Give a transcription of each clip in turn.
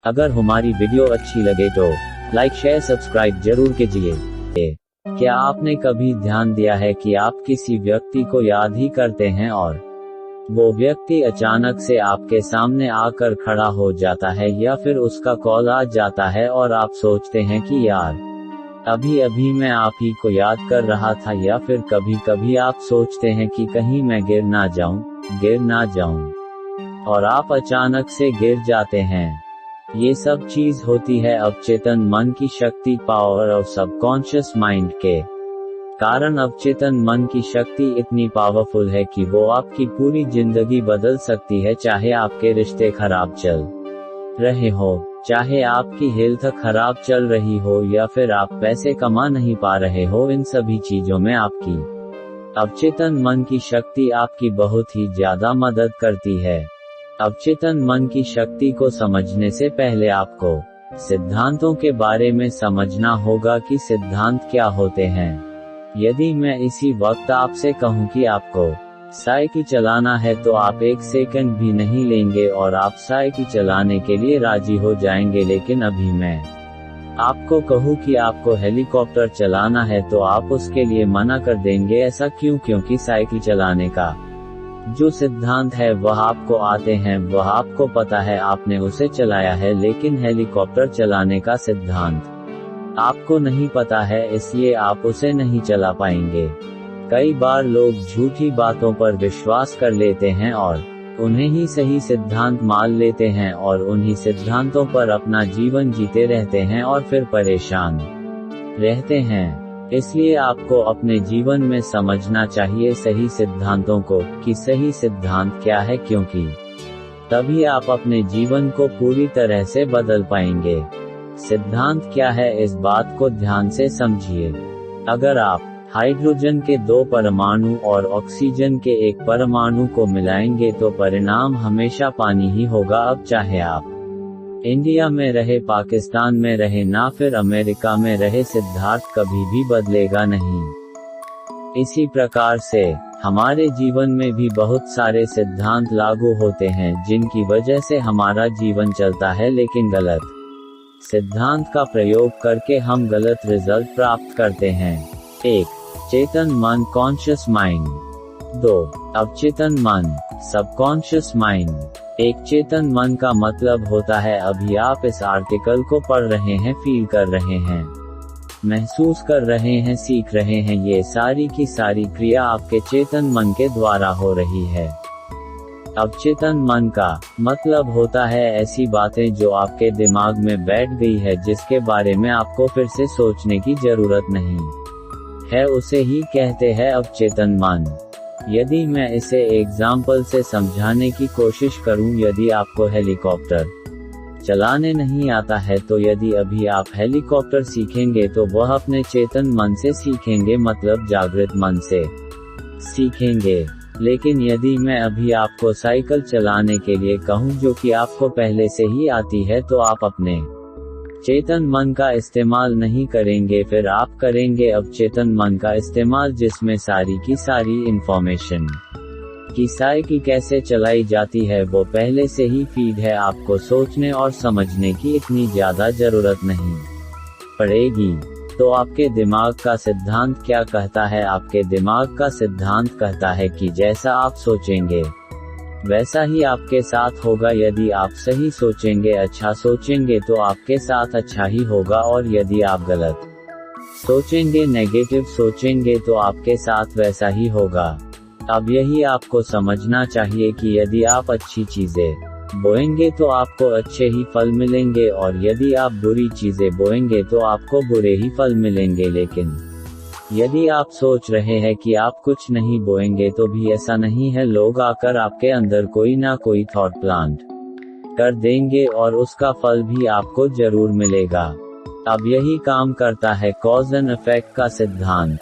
अगर हमारी वीडियो अच्छी लगे तो लाइक शेयर सब्सक्राइब जरूर कीजिए। क्या आपने कभी ध्यान दिया है कि आप किसी व्यक्ति को याद ही करते हैं और वो व्यक्ति अचानक से आपके सामने आकर खड़ा हो जाता है, या फिर उसका कॉल आ जाता है और आप सोचते हैं कि यार अभी अभी मैं आप ही को याद कर रहा था, या फिर कभी कभी आप सोचते हैं कि कहीं मैं गिर ना जाऊं, और आप अचानक से गिर जाते हैं। ये सब चीज होती है अवचेतन मन की शक्ति, पावर ऑफ सबकॉन्शियस माइंड के कारण। अवचेतन मन की शक्ति इतनी पावरफुल है कि वो आपकी पूरी जिंदगी बदल सकती है, चाहे आपके रिश्ते खराब चल रहे हो, चाहे आपकी हेल्थ खराब चल रही हो, या फिर आप पैसे कमा नहीं पा रहे हो। इन सभी चीजों में आपकी अवचेतन मन की शक्ति आपकी बहुत ही ज्यादा मदद करती है। अवचेतन मन की शक्ति को समझने से पहले आपको सिद्धांतों के बारे में समझना होगा कि सिद्धांत क्या होते हैं। यदि मैं इसी वक्त आपसे कहूं कि आपको साइकिल चलाना है तो आप एक सेकंड भी नहीं लेंगे और आप साइकिल चलाने के लिए राजी हो जाएंगे। लेकिन अभी मैं आपको कहूं कि आपको हेलीकॉप्टर चलाना है तो आप उसके लिए मना कर देंगे। ऐसा क्यों? क्योंकि साइकिल चलाने का जो सिद्धांत है वह आपको आते हैं, वह आपको पता है, आपने उसे चलाया है, लेकिन हेलीकॉप्टर चलाने का सिद्धांत आपको नहीं पता है, इसलिए आप उसे नहीं चला पाएंगे। कई बार लोग झूठी बातों पर विश्वास कर लेते हैं और उन्हें ही सही सिद्धांत मान लेते हैं और उन्हीं सिद्धांतों पर अपना जीवन जीते रहते हैं और फिर परेशान रहते हैं। इसलिए आपको अपने जीवन में समझना चाहिए सही सिद्धांतों को, कि सही सिद्धांत क्या है, क्योंकि तभी आप अपने जीवन को पूरी तरह से बदल पाएंगे। सिद्धांत क्या है, इस बात को ध्यान से समझिए। अगर आप हाइड्रोजन के 2 परमाणु और ऑक्सीजन के 1 परमाणु को मिलाएंगे तो परिणाम हमेशा पानी ही होगा। अब चाहे आप इंडिया में रहे, पाकिस्तान में रहे, ना फिर अमेरिका में रहे, सिद्धांत कभी भी बदलेगा नहीं। इसी प्रकार से हमारे जीवन में भी बहुत सारे सिद्धांत लागू होते हैं जिनकी वजह से हमारा जीवन चलता है, लेकिन गलत सिद्धांत का प्रयोग करके हम गलत रिजल्ट प्राप्त करते हैं। 1. चेतन मन कॉन्शियस माइंड। 2. अवचेतन मन सबकॉन्शियस माइंड। एक चेतन मन का मतलब होता है अभी आप इस आर्टिकल को पढ़ रहे हैं, फील कर रहे हैं, महसूस कर रहे हैं, सीख रहे हैं, ये सारी की सारी क्रिया आपके चेतन मन के द्वारा हो रही है। अवचेतन मन का मतलब होता है ऐसी बातें जो आपके दिमाग में बैठ गई है, जिसके बारे में आपको फिर से सोचने की जरूरत नहीं है, उसे ही कहते हैं अवचेतन मन। यदि मैं इसे एग्जाम्पल से समझाने की कोशिश करूं, यदि आपको हेलीकॉप्टर चलाने नहीं आता है तो यदि अभी आप हेलीकॉप्टर सीखेंगे तो वह अपने चेतन मन से सीखेंगे, मतलब जागृत मन से सीखेंगे। लेकिन यदि मैं अभी आपको साइकिल चलाने के लिए कहूं जो कि आपको पहले से ही आती है, तो आप अपने चेतन मन का इस्तेमाल नहीं करेंगे, फिर आप करेंगे अवचेतन मन का इस्तेमाल, जिसमें सारी की सारी इंफॉर्मेशन कि साइकिल कैसे चलाई जाती है वो पहले से ही फीड है। आपको सोचने और समझने की इतनी ज्यादा जरूरत नहीं पड़ेगी। तो आपके दिमाग का सिद्धांत क्या कहता है? आपके दिमाग का सिद्धांत कहता है कि जैसा आप सोचेंगे वैसा ही आपके साथ होगा। यदि आप सही सोचेंगे, अच्छा सोचेंगे, तो आपके साथ अच्छा ही होगा, और यदि आप गलत सोचेंगे, नेगेटिव सोचेंगे, तो आपके साथ वैसा ही होगा। अब यही आपको समझना चाहिए कि यदि आप अच्छी चीजें बोएंगे तो आपको अच्छे ही फल मिलेंगे, और यदि आप बुरी चीजें बोएंगे तो आपको बुरे ही फल मिलेंगे। लेकिन यदि आप सोच रहे हैं कि आप कुछ नहीं बोएंगे तो भी ऐसा नहीं है, लोग आकर आपके अंदर कोई ना कोई थॉट प्लांट कर देंगे और उसका फल भी आपको जरूर मिलेगा। अब यही काम करता है कॉज एंड इफेक्ट का सिद्धांत।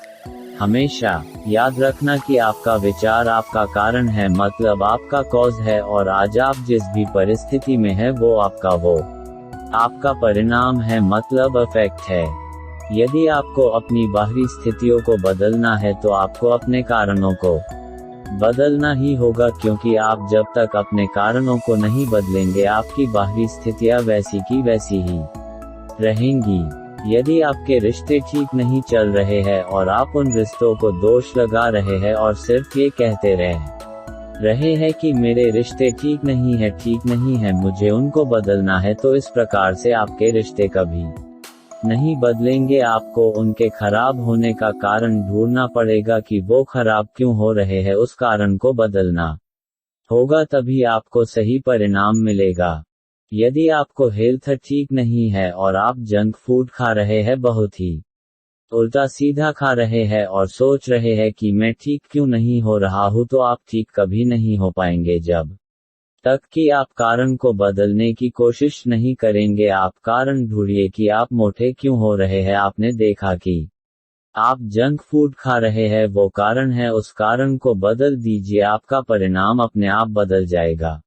हमेशा याद रखना कि आपका विचार आपका कारण है, मतलब आपका कॉज है, और आज आप जिस भी परिस्थिति में है वो आपका परिणाम है, मतलब इफेक्ट है। यदि आपको अपनी बाहरी स्थितियों को बदलना है तो आपको अपने कारणों को बदलना ही होगा, क्योंकि आप जब तक अपने कारणों को नहीं बदलेंगे आपकी बाहरी स्थितियां वैसी की वैसी ही रहेंगी। यदि आपके रिश्ते ठीक नहीं चल रहे हैं और आप उन रिश्तों को दोष लगा रहे हैं और सिर्फ ये कहते रहे हैं कि मेरे रिश्ते ठीक नहीं है, मुझे उनको बदलना है, तो इस प्रकार से आपके रिश्ते कभी नहीं बदलेंगे। आपको उनके खराब होने का कारण ढूंढना पड़ेगा कि वो खराब क्यों हो रहे हैं, उस कारण को बदलना होगा, तभी आपको सही परिणाम मिलेगा। यदि आपको हेल्थ ठीक नहीं है और आप जंक फूड खा रहे हैं, बहुत ही उल्टा सीधा खा रहे हैं और सोच रहे हैं कि मैं ठीक क्यों नहीं हो रहा हूं, तो आप ठीक कभी नहीं हो पाएंगे जब तक कि आप कारण को बदलने की कोशिश नहीं करेंगे। आप कारण ढूंढिए कि आप मोटे क्यों हो रहे हैं। आपने देखा कि आप जंक फूड खा रहे हैं, वो कारण है, उस कारण को बदल दीजिए, आपका परिणाम अपने आप बदल जाएगा।